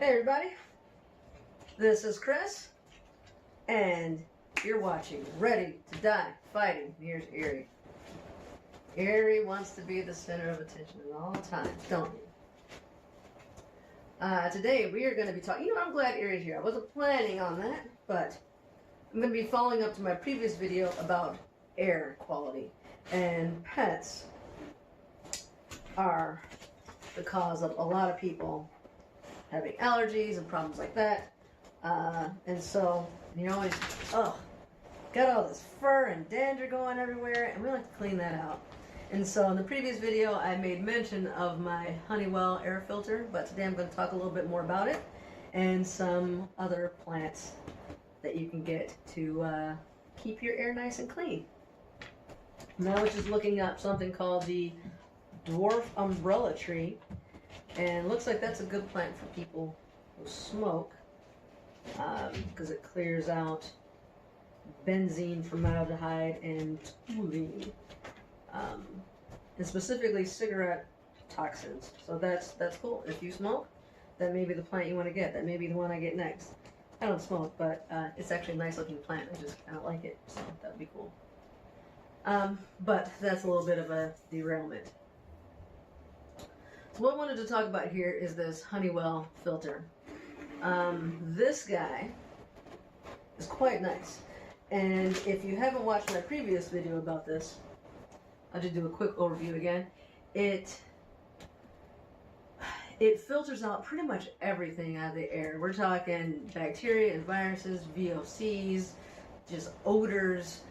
Hey everybody, this is Kris, and you're watching Ready to Die Fighting. Here's Erie. Erie wants to be the center of attention at all times, don't you? Today we are going to be talking, I'm glad Erie's here. I wasn't planning on that, but I'm going to be following up to my previous video about air quality. And pets are the cause of a lot of people having allergies and problems like that. And so, always, got all this fur and dander going everywhere, and we like to clean that out. And so in the previous video, I made mention of my Honeywell air filter, but today I'm going to talk a little bit more about it and some other plants that you can get to keep your air nice and clean. Now I was just looking up something called the dwarf umbrella tree, and it looks like that's a good plant for people who smoke because it clears out benzene, formaldehyde, and toluene, and specifically cigarette toxins. So that's cool. If you smoke, that may be the plant you want to get. That may be the one I get next. I don't smoke, but it's actually a nice looking plant. I just kind of like it, so that would be cool. But that's a little bit of a derailment. So what I wanted to talk about here is this Honeywell filter. This guy is quite nice. And if you haven't watched my previous video about this, I'll just do a quick overview again. It filters out pretty much everything out of the air. We're talking bacteria and viruses, VOCs, just odors,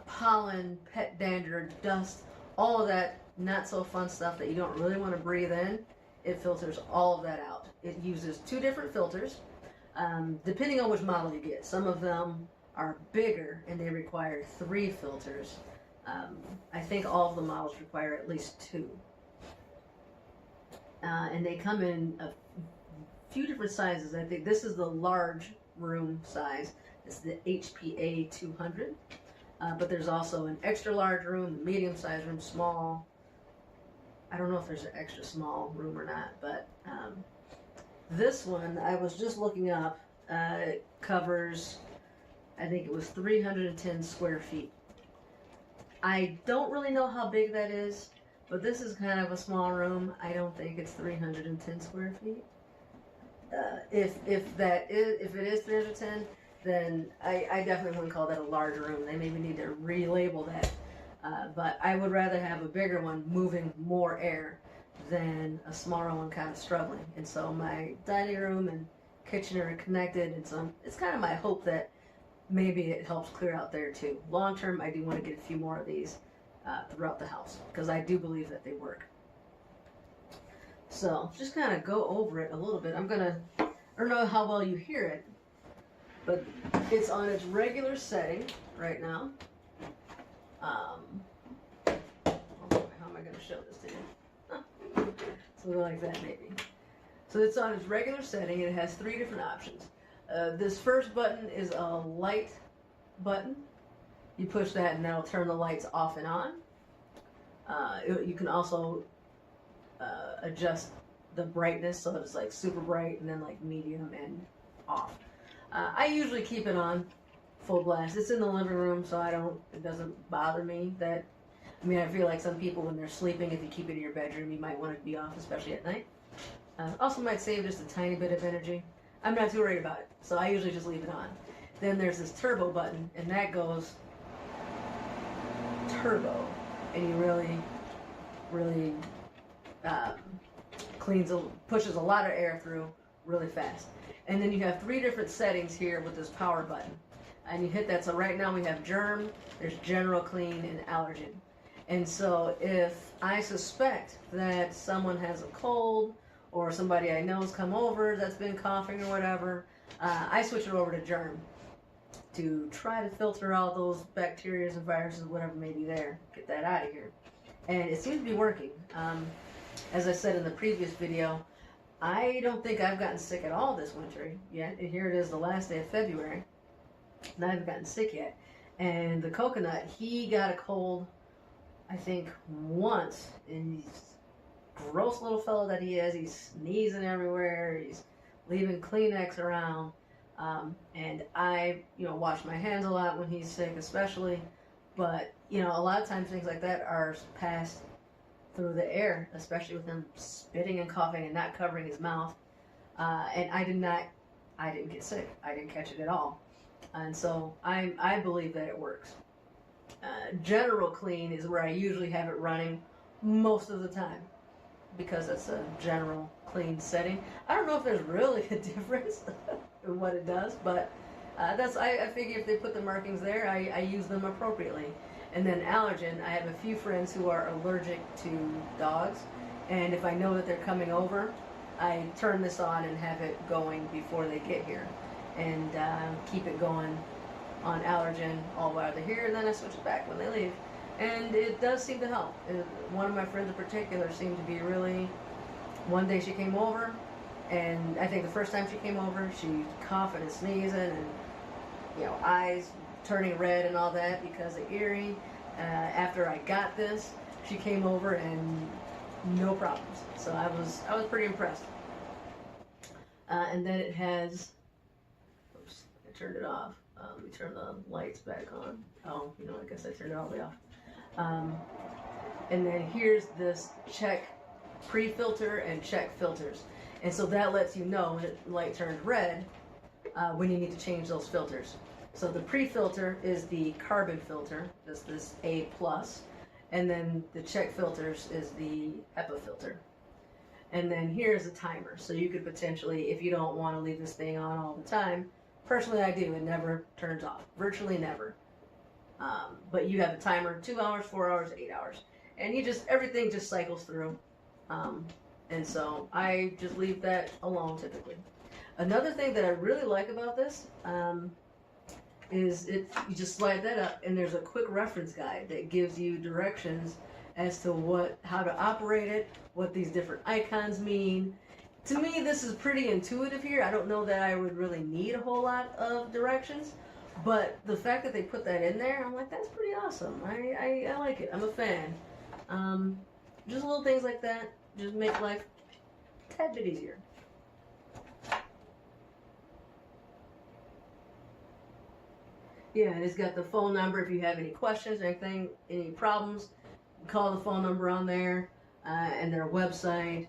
pollen, pet dander, dust, all of that not so fun stuff that you don't really want to breathe in. It filters all of that out. It uses two different filters, depending on which model you get. Some of them are bigger and they require 3 filters. I think all of the models require at least 2. And they come in a few different sizes. I think this is the large room size. It's the HPA200. But there's also an extra large room, medium sized room, small. I don't know if there's an extra small room or not, but this one I was just looking up, covers, I think it was 310 square feet. I don't really know how big that is, but this is kind of a small room. I don't think it's 310 square feet. If it is 310, then I definitely wouldn't call that a large room. They maybe need to relabel that. But I would rather have a bigger one moving more air than a smaller one kind of struggling. And so my dining room and kitchen are connected, and so it's kind of my hope that maybe it helps clear out there too. Long term, I do want to get a few more of these throughout the house because I do believe that they work. So just kind of go over it a little bit. I don't know how well you hear it, but it's on its regular setting right now. How am I going to show this to you? Something like that maybe. So it's on its regular setting and it has 3 different options. This first button is a light button. You push that and that'll turn the lights off and on. You can also adjust the brightness so it's like super bright and then like medium and off. I usually keep it on full blast. It's in the living room, so it doesn't bother me that, I feel like some people when they're sleeping, if you keep it in your bedroom, you might want it to be off, especially at night. Also might save just a tiny bit of energy. I'm not too worried about it, so I usually just leave it on. Then there's this turbo button, and that goes turbo, and you really pushes a lot of air through really fast. And then you have 3 different settings here with this power button. And you hit that, so right now we have germ, there's general clean, and allergen. And so if I suspect that someone has a cold, or somebody I know has come over that's been coughing or whatever, I switch it over to germ to try to filter out those bacteria and viruses, whatever may be there, get that out of here. And it seems to be working. As I said in the previous video, I don't think I've gotten sick at all this winter yet. And here it is, the last day of February, and I haven't gotten sick yet. And the coconut, he got a cold, I think, once, and he's gross little fellow that he is. He's sneezing everywhere. He's leaving Kleenex around. And I, wash my hands a lot when he's sick, especially. But, a lot of times things like that are passed through the air, especially with him spitting and coughing and not covering his mouth. And I didn't get sick. I didn't catch it at all. And so I believe that it works. General clean is where I usually have it running most of the time, because it's a general clean setting. I don't know if there's really a difference in what it does, but I figure if they put the markings there, I use them appropriately. And then allergen, I have a few friends who are allergic to dogs, and if I know that they're coming over, I turn this on and have it going before they get here, and keep it going on allergen all while they're here, and then I switch it back when they leave. And it does seem to help. One of my friends in particular seemed to be really, one day she came over, and I think the first time she came over, she coughing and sneezing and, eyes turning red and all that because of Erie. After I got this, she came over and no problems. So I was pretty impressed. And then it has, oops, I turned it off. Let me turn the lights back on. Oh, I guess I turned it all the way off. And then here's this check pre-filter and check filters. And so that lets you know when the light turns red when you need to change those filters. So the pre-filter is the carbon filter, this A+, and then the check filters is the HEPA filter. And then here's a timer. So you could potentially, if you don't want to leave this thing on all the time, personally I do, it never turns off, virtually never. But you have a timer, 2 hours, 4 hours, 8 hours. And everything just cycles through. And so I just leave that alone typically. Another thing that I really like about this is you just slide that up and there's a quick reference guide that gives you directions as to how to operate it, what these different icons mean. To me, this is pretty intuitive here. I don't know that I would really need a whole lot of directions, but the fact that they put that in there, I'm like, that's pretty awesome. I like it. I'm a fan. Just little things like that just make life a tad bit easier. Yeah, and it's got the phone number if you have any questions or anything, any problems, call the phone number on there, and their website.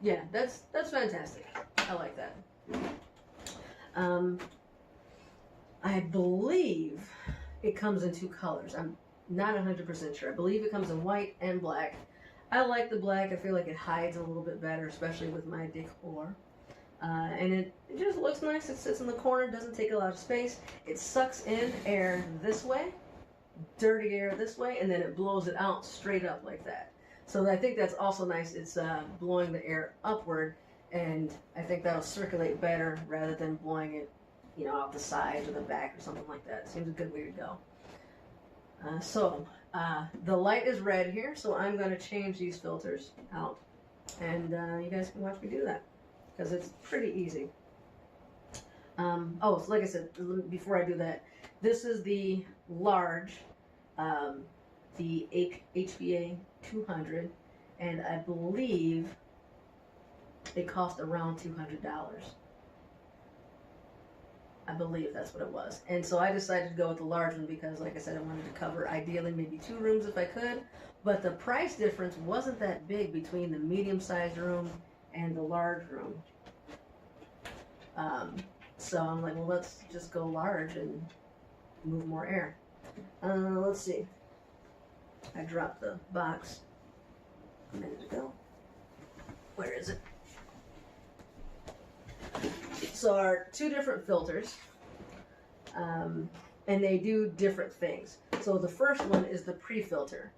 Yeah, that's fantastic. I like that. I believe it comes in 2 colors. I'm not 100% sure. I believe it comes in white and black. I like the black. I feel like it hides a little bit better, especially with my decor. And it just looks nice. It sits in the corner, doesn't take a lot of space. It sucks in air this way, dirty air this way, and then it blows it out straight up like that. So I think that's also nice. It's blowing the air upward, and I think that'll circulate better rather than blowing it, out the sides or the back or something like that. Seems a good way to go. The light is red here, so I'm going to change these filters out, and you guys can watch me do that, because it's pretty easy. So like I said, before I do that, this is the large, the HPA200, and I believe it cost around $200. I believe that's what it was. And so I decided to go with the large one because, like I said, I wanted to cover ideally maybe 2 rooms if I could, but the price difference wasn't that big between the medium-sized room and the large room. So I'm like, well, let's just go large and move more air. Let's see. I dropped the box a minute ago. Where is it? So our 2 different filters, and they do different things. So the first one is the pre-filter,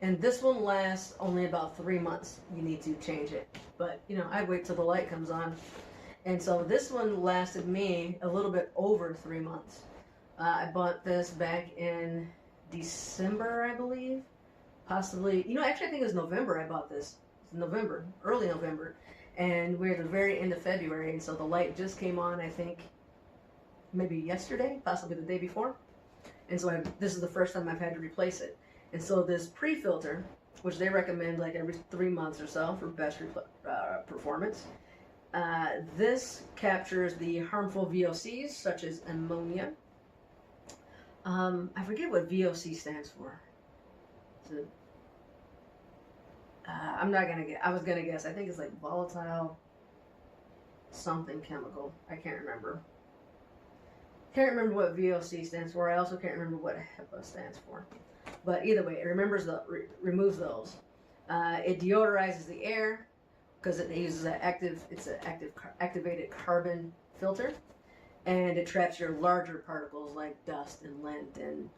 and this one lasts only about 3 months. You need to change it, but I'd wait till the light comes on. And so this one lasted me a little bit over 3 months. I bought this back in December, I believe. Possibly, actually I think it was November I bought this. It's November, early November. And we're at the very end of February, and so the light just came on, I think, maybe yesterday, possibly the day before. And so this is the first time I've had to replace it. And so this pre-filter, which they recommend like every 3 months or so for best performance, This captures the harmful VOCs, such as ammonia. I forget what VOC stands for. It, I'm not gonna get. I was gonna guess. I think it's like volatile something chemical. I can't remember. Can't remember what VOC stands for. I also can't remember what HEPA stands for. But either way, it removes those. It deodorizes the air because it uses activated carbon filter, and it traps your larger particles like dust and lint and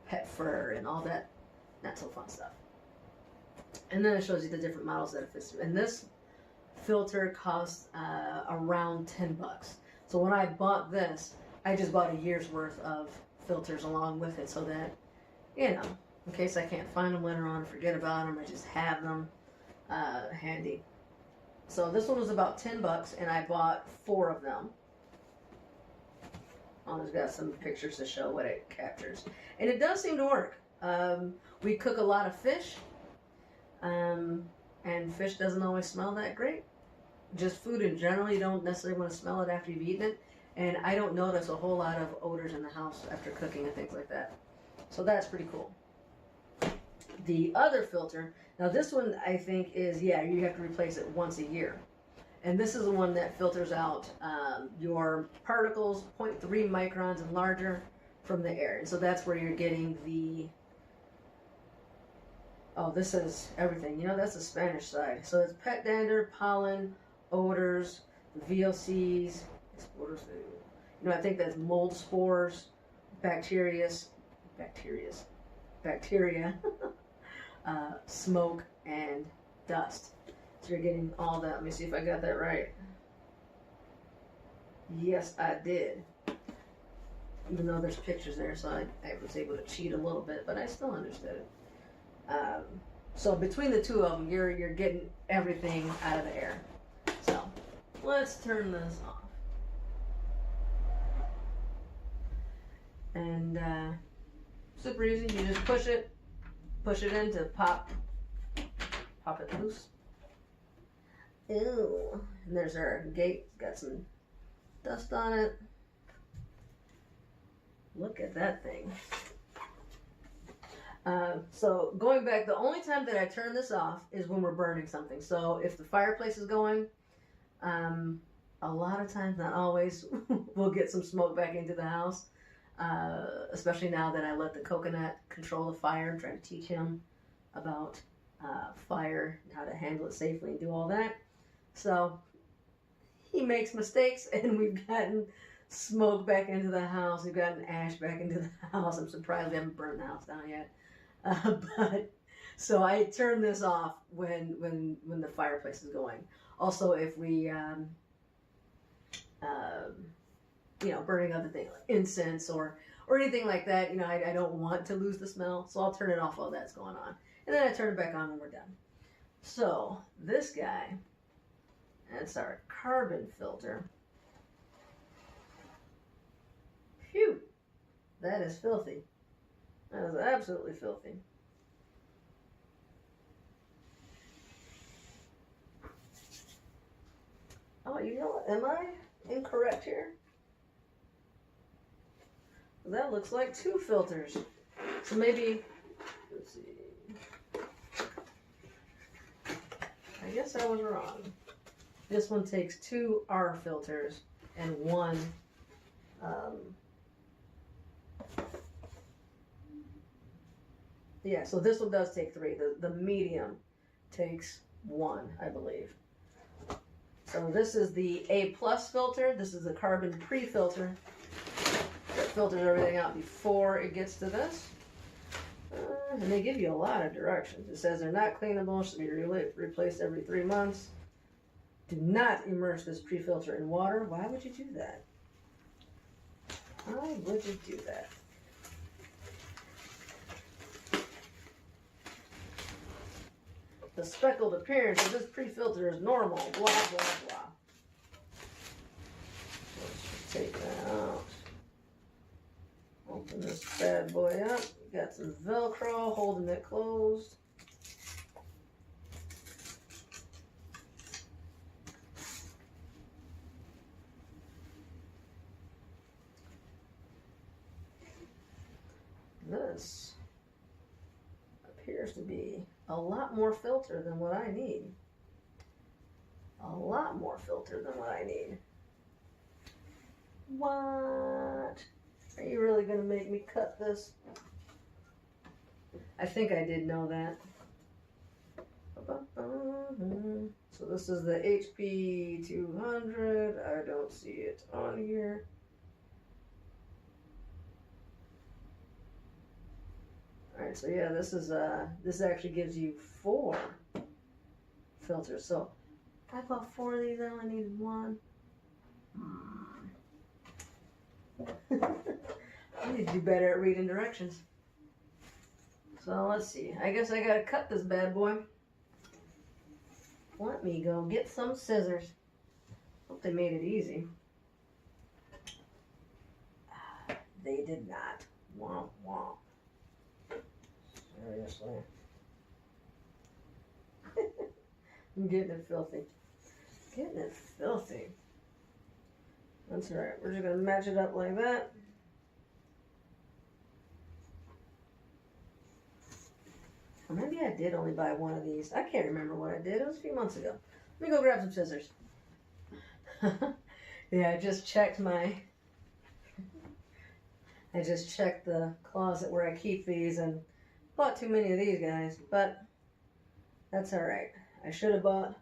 pet fur and all that not so fun stuff. And then it shows you the different models that it fits through. And this filter costs around $10. So when I bought this, I just bought a year's worth of filters along with it, so that in case I can't find them later on or forget about them, I just have them handy. So this one was about $10, and I bought 4 of them. Oh, there's got some pictures to show what it captures. And it does seem to work. We cook a lot of fish, and fish doesn't always smell that great. Just food in general, you don't necessarily want to smell it after you've eaten it. And I don't notice a whole lot of odors in the house after cooking and things like that. So that's pretty cool. The other filter, now this one I think is, you have to replace it once a year. And this is the one that filters out your particles 0.3 microns and larger from the air. And so that's where you're getting the, this is everything. That's the Spanish side. So it's pet dander, pollen, odors, VOCs, I think that's mold spores, bacteria, smoke, and dust. So you're getting all that. Let me see if I got that right. Yes, I did. Even though there's pictures there, so I was able to cheat a little bit, but I still understood it. So between the two of them, you're getting everything out of the air. So let's turn this off. And super easy. You just push it in to pop it loose. Ew. And there's our gate. Got some dust on it. Look at that thing. So going back, the only time that I turn this off is when we're burning something. So if the fireplace is going, a lot of times, not always, we'll get some smoke back into the house. Especially now that I let the coconut control the fire. I'm trying to teach him about fire and how to handle it safely and do all that. So he makes mistakes, and we've gotten smoke back into the house. We've gotten ash back into the house. I'm surprised we haven't burned the house down yet. But so I turn this off when the fireplace is going. Also, if we burning other things like incense or anything like that, I don't want to lose the smell, so I'll turn it off while that's going on, and then I turn it back on when we're done. So this guy, that's our carbon filter. Phew, that is filthy. That is absolutely filthy. Oh, you know what? Am I incorrect here? That looks like 2 filters. So maybe, let's see. I guess I was wrong. This one takes 2 R filters and 1 so this one does take 3. The medium takes 1, I believe. So this is the A+ filter. This is the carbon pre-filter that filters everything out before it gets to this. And they give you a lot of directions. It says they're not cleanable, should be replaced every 3 months. Do not immerse this pre-filter in water. Why would you do that? Why would you do that? The speckled appearance of this pre-filter is normal. Blah, blah, blah. Let's take that out. Open this bad boy up. Got some Velcro holding it closed. this appears to be a lot more filter than what I need. A lot more filter than what I need. What? Are you really going to make me cut this? I think I did know that. So this is the HP200. I don't see it on here. Alright, so yeah, this is this actually gives you 4 filters. So I bought 4 of these, I only needed 1. I need to do better at reading directions. So let's see. I guess I gotta cut this bad boy. Let me go get some scissors. Hope they made it easy. They did not. Womp womp. Seriously. I'm getting it filthy. Getting it filthy. That's alright. We're just going to match it up like that. Or maybe I did only buy 1 of these. I can't remember what I did. It was a few months ago. Let me go grab some scissors. Yeah, I just checked the closet where I keep these and bought too many of these guys, but that's alright. I should have bought...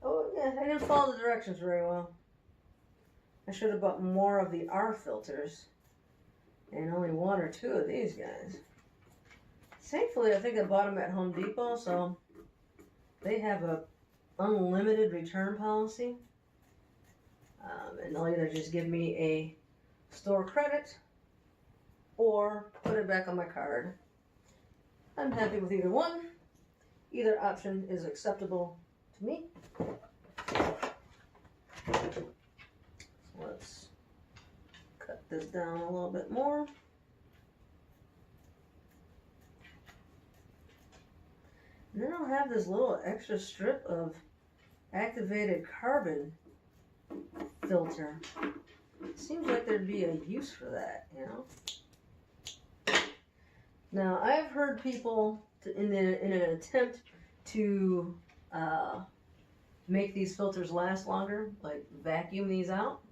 Oh, yeah, I didn't follow the directions very well. I should have bought more of the R filters and only 1 or 2 of these guys. Thankfully, I think I bought them at Home Depot, so they have a unlimited return policy. And they'll either just give me a store credit or put it back on my card. I'm happy with either one. Either option is acceptable to me. So let's cut this down a little bit more. And then I'll have this little extra strip of activated carbon filter. Seems like there'd be a use for that, you know? Now, I've heard people, in an attempt to make these filters last longer, like vacuum these out.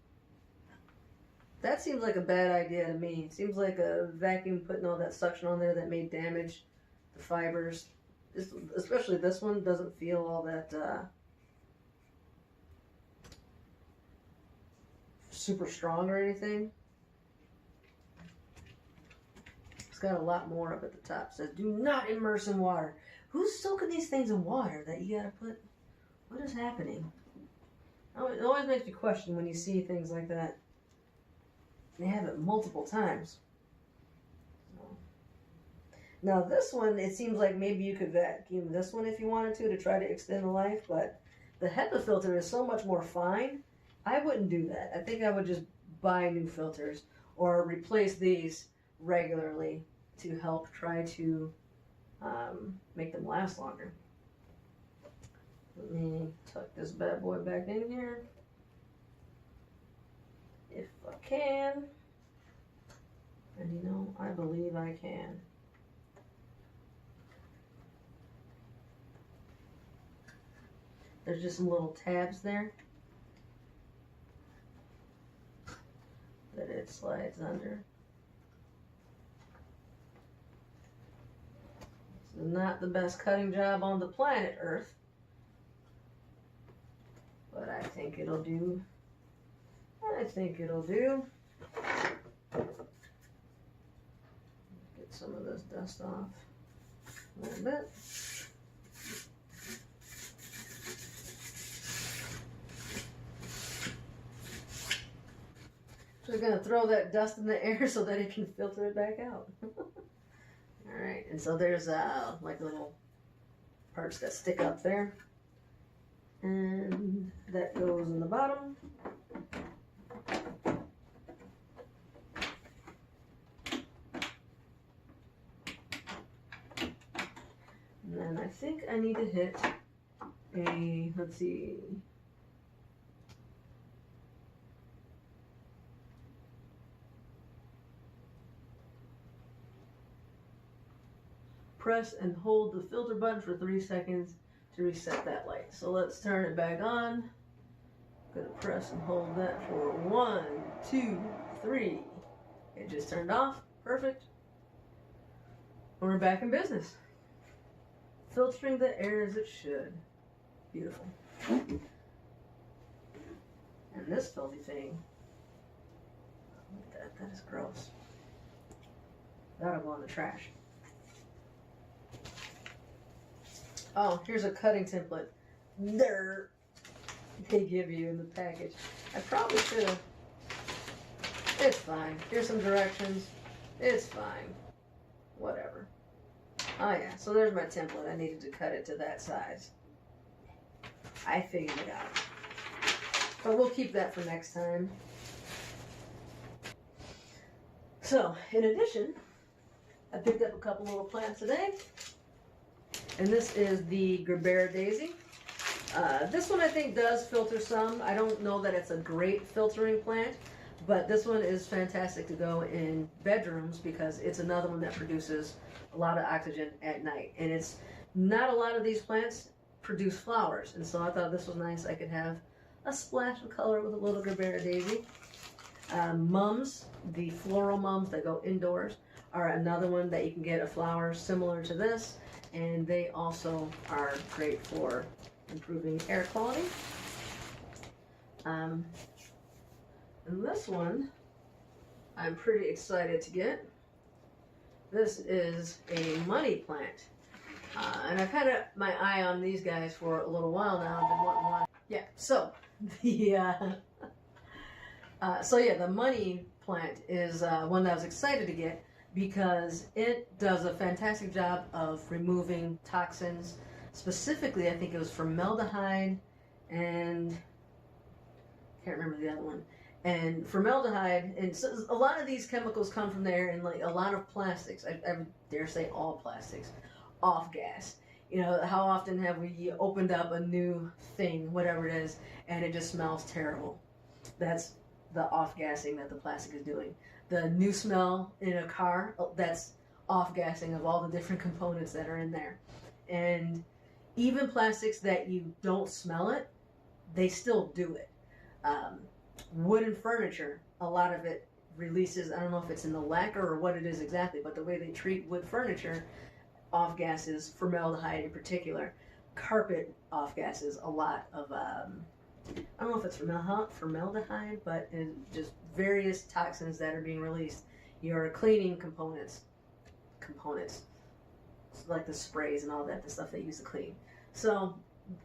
That seems like a bad idea to me. It seems like a vacuum putting all that suction on there that may damage the fibers. Especially this one doesn't feel all that super strong or anything. It's got a lot more up at the top. It says, do not immerse in water. Who's soaking these things in water that you gotta put? What is happening? It always makes me question when you see things like that. They have it multiple times. Now this one, it seems like maybe you could vacuum this one if you wanted to try to extend the life, but the HEPA filter is so much more fine, I wouldn't do that. I think I would just buy new filters or replace these regularly to help try to make them last longer. Let me tuck this bad boy back in here, if I can. And you know, I believe I can. There's just some little tabs there that it slides under. This is not the best cutting job on the planet Earth, but I think it'll do. I think it'll do. Get some of this dust off a little bit. We're going to throw that dust in the air so that it can filter it back out. Alright, and so there's like little parts that stick up there. And that goes in the bottom. And then I think I need to hit a, let's see, press and hold the filter button for 3 seconds to reset that light. So let's turn it back on. I'm gonna press and hold that for 1, 2, 3. It just turned off. Perfect. We're back in business. Filtering the air as it should. Beautiful. And this filthy thing. Look at that. That is gross. That'll go in the trash. Oh, here's a cutting template. There. They give you in the package. I probably should have. It's fine. Here's some directions. It's fine. Whatever. Oh yeah, so there's my template. I needed to cut it to that size. I figured it out. But we'll keep that for next time. So, in addition, I picked up a couple little plants today. And this is the Gerbera daisy. This one I think does filter some. I don't know that it's a great filtering plant, but this one is fantastic to go in bedrooms because it's another one that produces a lot of oxygen at night. And it's not a lot of these plants produce flowers, and so I thought this was nice. I could have a splash of color with a little Gerbera daisy. Mums, the floral mums that go indoors, are another one that you can get a flower similar to this, and they also are great for improving air quality. And this one I'm pretty excited to get. This is a money plant. And I've had my eye on these guys for a little while now. I've been wanting one. Yeah, so the money plant is one that I was excited to get because it does a fantastic job of removing toxins. Specifically, I think it was formaldehyde and can't remember the other one. And formaldehyde, and so a lot of these chemicals come from there, and like a lot of plastics, I dare say all plastics, off gas. You know, how often have we opened up a new thing, whatever it is, and it just smells terrible? That's the off-gassing that the plastic is doing. The new smell in a car, that's off-gassing of all the different components that are in there. And even plastics that you don't smell it, they still do it. Wooden furniture, a lot of it releases, I don't know if it's in the lacquer or what it is exactly, but the way they treat wood furniture off-gasses formaldehyde in particular. Carpet off-gasses a lot of, I don't know if it's formaldehyde, but just various toxins that are being released. Your cleaning components, like the sprays and all that, the stuff they use to clean. So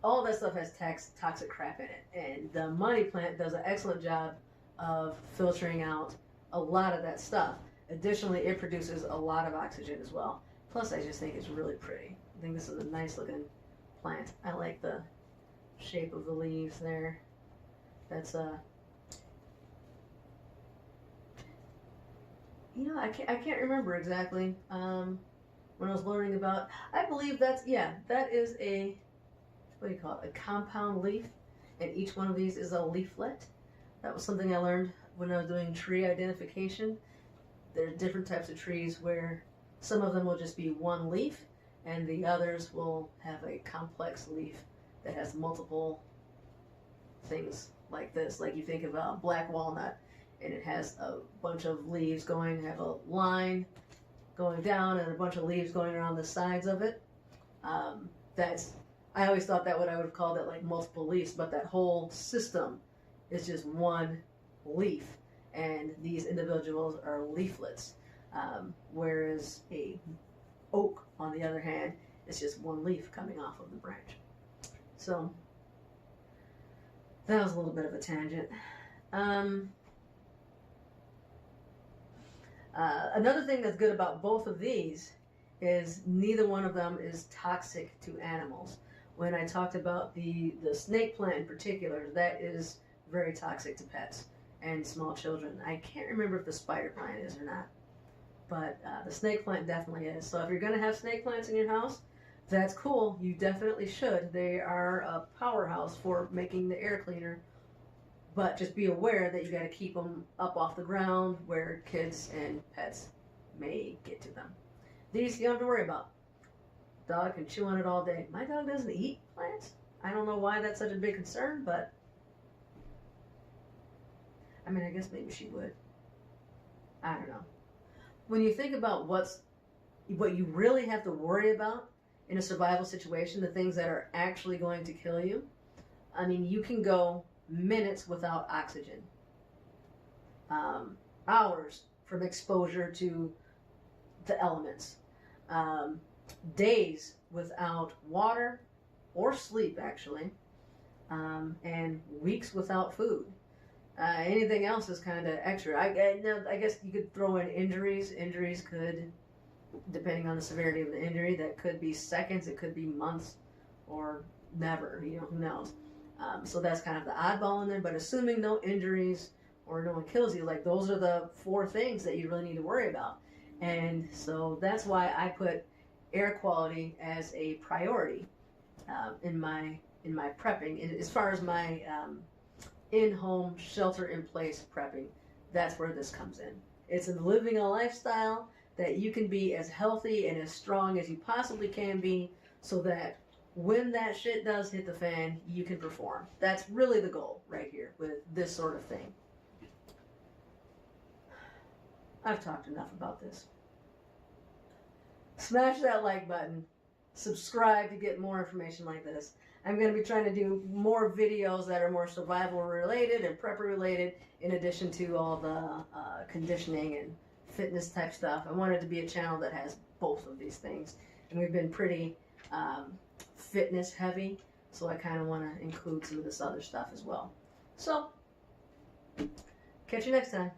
all that stuff has toxic crap in it, and the money plant does an excellent job of filtering out a lot of that stuff. Additionally, it produces a lot of oxygen as well. Plus, I just think it's really pretty. I think this is a nice looking plant. I like the shape of the leaves there. That's you know, I can't remember exactly when I was learning about. I believe that is a, what do you call it, a compound leaf, and each one of these is a leaflet. That was something I learned when I was doing tree identification. There are different types of trees where some of them will just be one leaf, and the others will have a complex leaf that has multiple things like this. Like you think of a black walnut, and it has a bunch of leaves going, have a line going down, and a bunch of leaves going around the sides of it. I always thought that what I would have called it like multiple leaves, but that whole system is just one leaf, and these individuals are leaflets. Whereas a oak, on the other hand, is just one leaf coming off of the branch. So that was a little bit of a tangent. Another thing that's good about both of these is neither one of them is toxic to animals. When I talked about the snake plant in particular, that is very toxic to pets and small children. I can't remember if the spider plant is or not, but the snake plant definitely is. So if you're going to have snake plants in your house, that's cool. You definitely should. They are a powerhouse for making the air cleaner, but just be aware that you got to keep them up off the ground where kids and pets may get to them. These you don't have to worry about. Dog can chew on it all day. My dog doesn't eat plants. I don't know why that's such a big concern, but I mean, I guess maybe she would. I don't know. When you think about what you really have to worry about in a survival situation, the things that are actually going to kill you, I mean, you can go minutes without oxygen, hours from exposure to the elements, days without water or sleep, actually, and weeks without food. Anything else is kind of extra. I guess you could throw in injuries. Injuries could, depending on the severity of the injury, that could be seconds, it could be months, or never. You know, who knows? So that's kind of the oddball in there. But assuming no injuries or no one kills you, like those are the 4 things that you really need to worry about. And so that's why I put air quality as a priority in my prepping. As far as my in-home shelter-in-place prepping, that's where this comes in. It's in living a lifestyle that you can be as healthy and as strong as you possibly can be, so that when that shit does hit the fan, you can perform. That's really the goal right here with this sort of thing. I've talked enough about this. Smash that like button. Subscribe to get more information like this. I'm going to be trying to do more videos that are more survival related and prepper related, in addition to all the conditioning and fitness type stuff. I want it to be a channel that has both of these things. And we've been pretty fitness heavy, so I kind of want to include some of this other stuff as well. So, catch you next time.